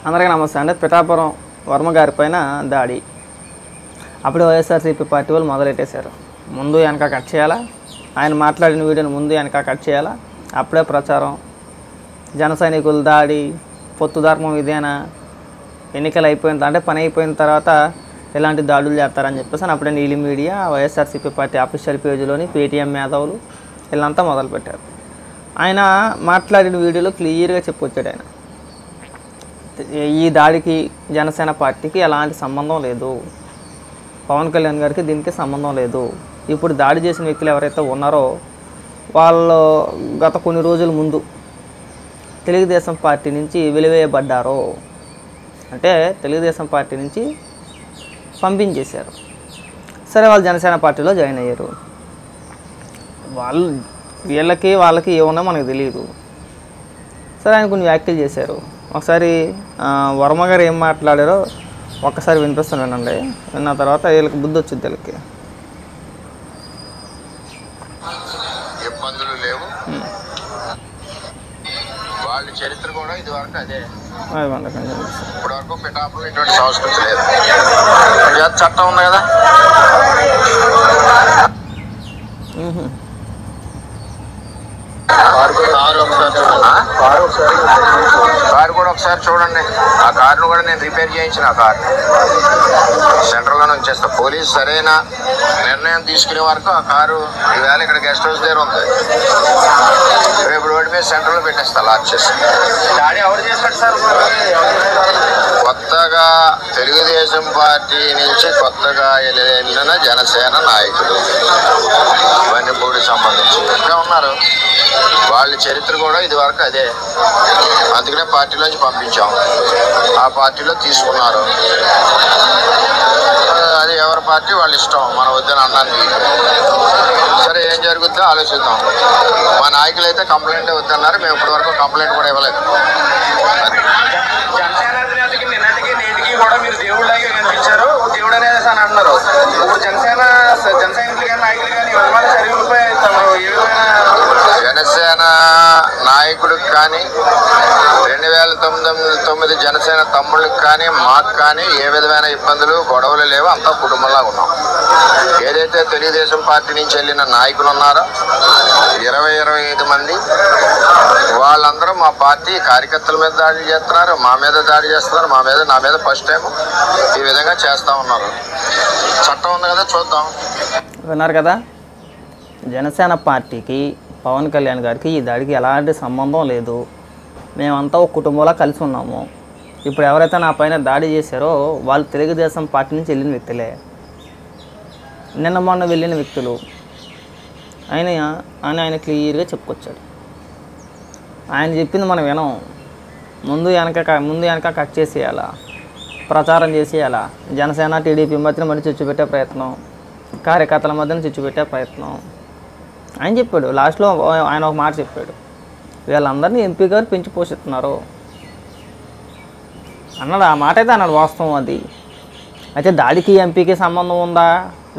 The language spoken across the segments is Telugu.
అందరికీ నమస్తే అండి. పిఠాపురం వర్మ గారి పైన దాడి అప్పుడు వైఎస్ఆర్సీపీ పార్టీ వాళ్ళు మొదలెట్టేశారు. ముందు వెనక కట్ చేయాలా, ఆయన మాట్లాడిన వీడియోని ముందు వెనక కట్ చేయాలా, అప్పుడే ప్రచారం. జన సైనికులు దాడి, పొత్తు ధర్మం ఇదేనా, ఎన్నికలు అయిపోయిన అంటే పని అయిపోయిన తర్వాత ఎలాంటి దాడులు చేస్తారని చెప్పేసి అప్పుడే నీలి మీడియా వైఎస్ఆర్సీపీ పార్టీ అఫీషియల్ పేజీలోని పేటీఎం మేధావులు వీళ్ళంతా మొదలుపెట్టారు. ఆయన మాట్లాడిన వీడియోలో క్లియర్గా చెప్పొచ్చాడు. ఆయన ఈ దాడికి జనసేన పార్టీకి ఎలాంటి సంబంధం లేదు, పవన్ కళ్యాణ్ గారికి దీనికి సంబంధం లేదు. ఇప్పుడు దాడి చేసిన వ్యక్తులు ఎవరైతే ఉన్నారో వాళ్ళు గత కొన్ని రోజుల ముందు తెలుగుదేశం పార్టీ నుంచి వెలివేయబడ్డారో, అంటే తెలుగుదేశం పార్టీ నుంచి పంపించేశారు. సరే, వాళ్ళు జనసేన పార్టీలో జాయిన్ అయ్యారు. వాళ్ళకి ఏమన్నా మనకు తెలియదు. సరే, ఆయన కొన్ని వ్యాఖ్యలు చేశారు. ఒకసారి వర్మ గారు ఏం మాట్లాడారో ఒక్కసారి వినిపిస్తాను, వినండి. విన్న తర్వాత వీళ్ళకి బుద్ధి వచ్చింది. వీళ్ళకి ఇబ్బందులు లేవు, వాళ్ళ చరిత్ర కూడా ఇది వరకు అదే. ఇప్పటి వరకు పిఠాపురం ఇటువంటి సంస్కృతి లేదు. చట్టం ఉంది కదా, కారు కూడా ఒకసారి చూడండి. ఆ కారును కూడా నేను రిపేర్ చేయించిన. ఆ కారు సెంట్రల్లోనే ఉంచేస్తా. పోలీసు సరైన నిర్ణయం తీసుకునే వరకు ఆ కారు ఈవేళ ఇక్కడ గెస్ట్ హౌస్ దగ్గర ఉంది. రేపు రోడ్డు మీద సెంట్రల్లో పెట్టేస్తా లాక్ చేసి. కొత్తగా తెలుగుదేశం పార్టీ నుంచి కొత్తగా వెళ్ళిన జనసేన నాయకులు వన్యపూడికి సంబంధించి ఇంకా ఉన్నారు. వాళ్ళ చరిత్ర కూడా ఇది వరకు అదే. అందుకనే పార్టీలోంచి పంపించాం. ఆ పార్టీలో తీసుకున్నారు. అది ఎవరి పార్టీ వాళ్ళ ఇష్టం, మన వద్దని అన్నాను. సరే, ఏం జరుగుతుందో ఆలోచిద్దాం. మా నాయకులు అయితే కంప్లైంట్ వద్దన్నారు. మేము ఇప్పటి వరకు కంప్లైంట్ కూడా ఇవ్వలేదు. కూడా మీరు దేవుళ్ళగా కనిపించారు, దేవుడు అనేది అని అంటున్నారు. ఇప్పుడు జనసేన నాయకులు కానీ వర్మాల చర్యలపై జనసేన నాయకుడికి కానీ 2009 జనసేన తమ్ముళ్ళకి కానీ మాకు కానీ ఏ విధమైన ఇబ్బందులు గొడవలు లేవు. అంతా కుటుంబంలా ఉన్నాం. ఏదైతే తెలుగుదేశం పార్టీ నుంచి వెళ్ళిన నాయకులు ఉన్నారో 25 మంది, వాళ్ళందరూ మా పార్టీ కార్యకర్తల మీద దాడి చేస్తున్నారు, మా మీద దాడి చేస్తున్నారు. నా మీద ఫస్ట్ టైం ఈ విధంగా చేస్తూ ఉన్నారు. చట్టం ఉంది కదా, చూద్దాం. విన్నారు కదా, జనసేన పార్టీకి పవన్ కళ్యాణ్ గారికి ఈ దాడికి ఎలాంటి సంబంధం లేదు. మేమంతా ఒక కుటుంబంలో కలిసి ఉన్నాము. ఇప్పుడు ఎవరైతే నా పైన దాడి చేశారో వాళ్ళు తెలుగుదేశం పార్టీ నుంచి వెళ్ళిన వ్యక్తులే, నిన్న మొన్న వెళ్ళిన వ్యక్తులు. ఆయన క్లియర్గా చెప్పుకొచ్చాడు. ఆయన చెప్పింది మనం వినం. ముందు వెనక కట్ చేసేయాలా, ప్రచారం చేసేయాలా. జనసేన టీడీపీ మధ్యన మరి చిచ్చుపెట్టే ప్రయత్నం, కార్యకర్తల మధ్యన చిచ్చుపెట్టే ప్రయత్నం ఆయన చెప్పాడు. లాస్ట్లో ఆయన ఒక మాట చెప్పాడు, వీళ్ళందరినీ ఎంపీ గారు పెంచి పోషిస్తున్నారు అన్నాడు. ఆ మాట అయితే అన్నాడు, వాస్తవం అది. అయితే దాడికి ఎంపీకి సంబంధం ఉందా,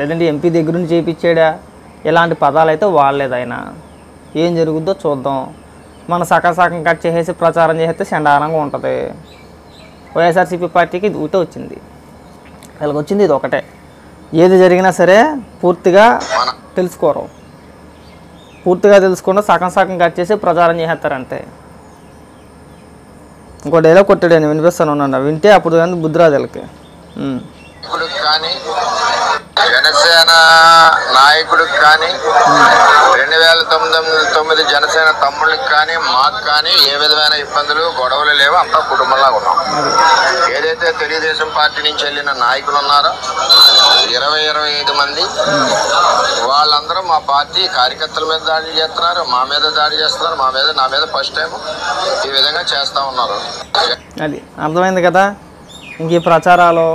లేదంటే ఎంపీ దగ్గర నుంచి చేయించాడా, ఇలాంటి పదాలు అయితే వాడలేదు ఆయన. ఏం జరుగుద్దో చూద్దాం. మన సగం కట్ చేసేసి ప్రచారం చేస్తే చండాలంగా ఉంటుంది. వైఎస్ఆర్సీపీ పార్టీకి ఇది ఒకటే వచ్చింది, వీళ్ళకి వచ్చింది ఇది ఒకటే. ఏది జరిగినా సరే పూర్తిగా తెలుసుకోరు. పూర్తిగా తెలుసుకుండా సగం కట్ చేసి ప్రచారం చేసేస్తారంటే. ఇంకో డైలాగ్ కొట్టాడు, నేను వినిపిస్తాను ఉన్నాను, వింటే అప్పుడు కానీ బుద్ధిరాదు వీళ్ళకి. కానీ జనసేన నాయకుడికి కానీ 2009 జనసేన తమ్ముళ్ళకి కానీ మాకు కానీ ఏ విధమైన ఇబ్బందులు గొడవలు లేవు. అంతా కుటుంబంలా ఉన్నాం. ఏదైతే తెలుగుదేశం పార్టీ నుంచి వెళ్ళిన నాయకులు ఉన్నారో 25 మంది, వాళ్ళందరూ మా పార్టీ కార్యకర్తల మీద దాడి చేస్తున్నారు, మా మీద దాడి చేస్తున్నారు. నా మీద ఫస్ట్ టైం ఈ విధంగా చేస్తూ ఉన్నారు. అది అర్థమైంది కదా. ఇంక ఈ ప్రచారాలు,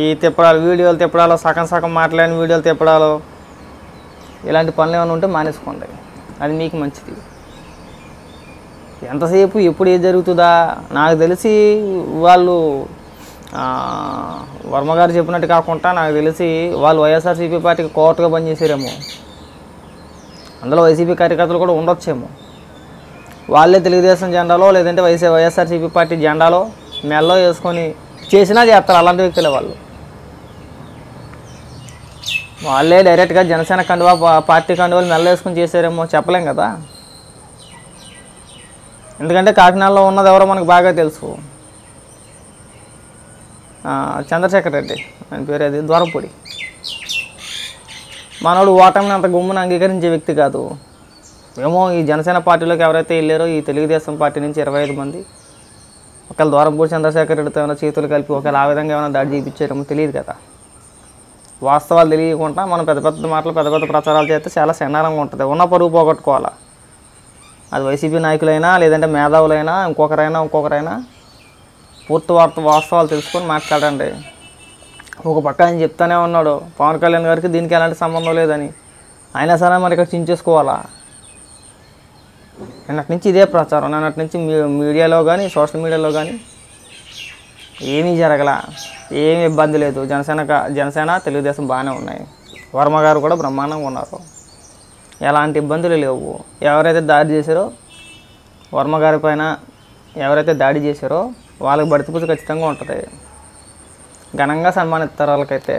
ఈ తిప్పడాలు, వీడియోలు తిప్పడాలు, సగం మాట్లాడిన వీడియోలు తిప్పడాలు, ఇలాంటి పనులు ఏమైనా ఉంటే మానేసుకోండి. అది మీకు మంచిది. ఎంతసేపు ఎప్పుడు ఏది జరుగుతుందా. నాకు తెలిసి వాళ్ళు వర్మగారు చెప్పినట్టు కాకుండా నాకు తెలిసి వాళ్ళు వైఎస్ఆర్సీపీ పార్టీకి కోర్టుగా పనిచేసారేమో. అందులో వైసీపీ కార్యకర్తలు కూడా ఉండొచ్చేమో. వాళ్ళే తెలుగుదేశం జెండాలో లేదంటే వైఎస్ఆర్సీపీ పార్టీ జెండాలో మెల్లో వేసుకొని చేసినా చేస్తారు అలాంటి వ్యక్తులే వాళ్ళు. వాళ్ళే డైరెక్ట్గా జనసేన కండువా పార్టీ కండువాలు మెల్ల వేసుకొని చేశారేమో చెప్పలేం కదా. ఎందుకంటే కాకినాడలో ఉన్నది ఎవరో మనకు బాగా తెలుసు. చంద్రశేఖర్ రెడ్డి ఆయన పేరు అది ద్వారపూడి. మనోడు ఓటమిని అంత గుమ్మును అంగీకరించే వ్యక్తి కాదు. ఏమో ఈ జనసేన పార్టీలోకి ఎవరైతే వెళ్ళారో ఈ తెలుగుదేశం పార్టీ నుంచి 25 మంది ఒకవేళ ద్వారంపూడి చంద్రశేఖర్ రెడ్డితో ఏమైనా చేతులు కలిపి ఒకవేళ ఆ విధంగా ఏమైనా దాడి చేయించారేమో తెలియదు కదా. వాస్తవాలు తెలియకుండా మనం పెద్ద పెద్ద మాటలు పెద్ద పెద్ద ప్రచారాలు చేస్తే చాలా చండాలంగా ఉంటుంది. ఉన్న పరుగు పోగొట్టుకోవాలా. అది వైసీపీ నాయకులైనా లేదంటే మేధావులైనా ఇంకొకరైనా పూర్తి వాస్తవాలు తెలుసుకొని మాట్లాడండి. ఒక పక్క ఆయన చెప్తానే ఉన్నాడు పవన్ కళ్యాణ్ గారికి దీనికి ఎలాంటి సంబంధం లేదని. అయినా సరే మరి ఇక్కడ చించేసుకోవాలా. నిన్నటి నుంచి ఇదే ప్రచారం. నిన్నటి నుంచి మీడియాలో కానీ సోషల్ మీడియాలో కానీ ఏమీ జరగల, ఏమి ఇబ్బంది లేదు. జనసేన తెలుగుదేశం బాగానే ఉన్నాయి. వర్మ గారు కూడా బ్రహ్మాండంగా ఉన్నారు. ఎలాంటి ఇబ్బందులు లేవు. ఎవరైతే దాడి చేశారో వర్మ గారి పైన ఎవరైతే దాడి చేశారో వాళ్ళకి బడితిపూజ ఖచ్చితంగా ఉంటుంది. ఘనంగా సన్మానిస్తారు. వాళ్ళకైతే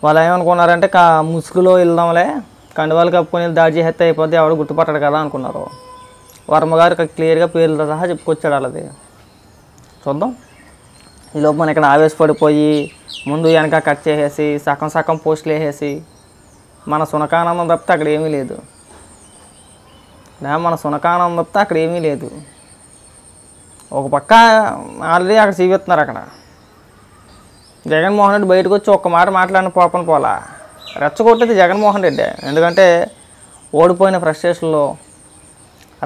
వాళ్ళు ఏమనుకున్నారంటే ముసుగులో వెళ్దాంలే కండువాలు కప్పుకొని దాడి చేస్తే అయిపోద్ది ఎవడు గుర్తుపట్టాడు కదా అనుకున్నారు. వర్మ గారు క్లియర్గా పేర్లతో సహా చెప్పుకొచ్చాడు వాళ్ళది. చూద్దాం. ఈలోపు మనం ఇక్కడ ఆవేశపడిపోయి ముందు వెనక కట్ చేసేసి సగం పోస్టులు వేసేసి మన సునకానందం తప్పితే అక్కడ ఏమీ లేదు. అక్కడ ఏమీ లేదు. ఒక పక్క ఆల్రెడీ అక్కడ చూపిస్తున్నారు. అక్కడ జగన్మోహన్ రెడ్డి బయటకు వచ్చి ఒక్క మాట మాట్లాడిన పోలా. రెచ్చగొట్టేది జగన్మోహన్ రెడ్డి. ఎందుకంటే ఓడిపోయిన ఫ్రస్ట్రేషన్లో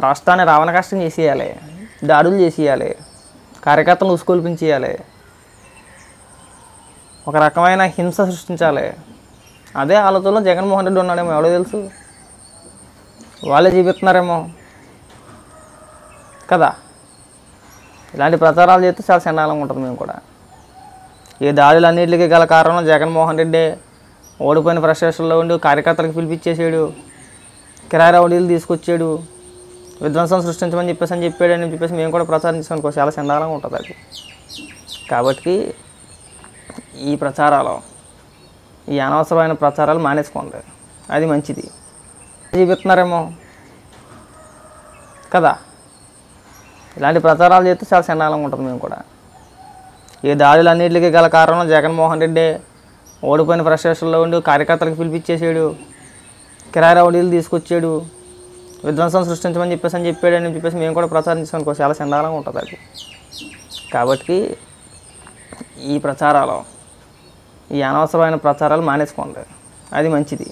రాష్ట్రాన్ని రావణ కష్టం చేసేయాలి, దాడులు చేసేయాలి, కార్యకర్తలను ఉసుకొల్పించేయాలి, ఒక రకమైన హింస సృష్టించాలి. అదే ఆలోచనలో జగన్మోహన్ రెడ్డి ఉన్నాడేమో ఎవడో తెలుసు. వాళ్ళే చూపిస్తున్నారేమో కదా. ఇలాంటి ప్రచారాలు చేస్తే చాలా చండాలంగా ఉంటుంది. మేము కూడా ఈ దాడులన్నింటికి గల కారణం జగన్మోహన్ రెడ్డి ఓడిపోయిన ఫ్రస్ట్రేషన్లో ఉండి కార్యకర్తలకు పిలిపించేసాడు, కిరాయి రౌడీలు తీసుకొచ్చాడు, విధ్వంసం సృష్టించమని చెప్పాడని మేము కూడా ప్రచారం చేసుకో చాలా చండాలంగా ఉంటుంది అది. కాబట్టి ఈ ప్రచారాలు ఈ అనవసరమైన ప్రచారాలు మానేసుకోండి. అది మంచిది. చూపిస్తున్నారేమో కదా. ఇలాంటి ప్రచారాలు చేస్తే చాలా చండాలంగా ఉంటుంది. మేము కూడా ఈ దాడులన్నింటికి గల కారణం జగన్మోహన్ రెడ్డి ఓడిపోయిన ఫ్రస్ట్రేషన్లో ఉండి కార్యకర్తలకు పిలిపించేసాడు, కిరాయి రౌడీలు తీసుకొచ్చాడు, విధ్వంసం సృష్టించమని చెప్పాడని మేము కూడా ప్రచారం చేసుకో చాలా చండాలంగా ఉంటుంది అది. కాబట్టి ఈ ప్రచారాలు ఈ అనవసరమైన ప్రచారాలు మానేసుకోండి. అది మంచిది.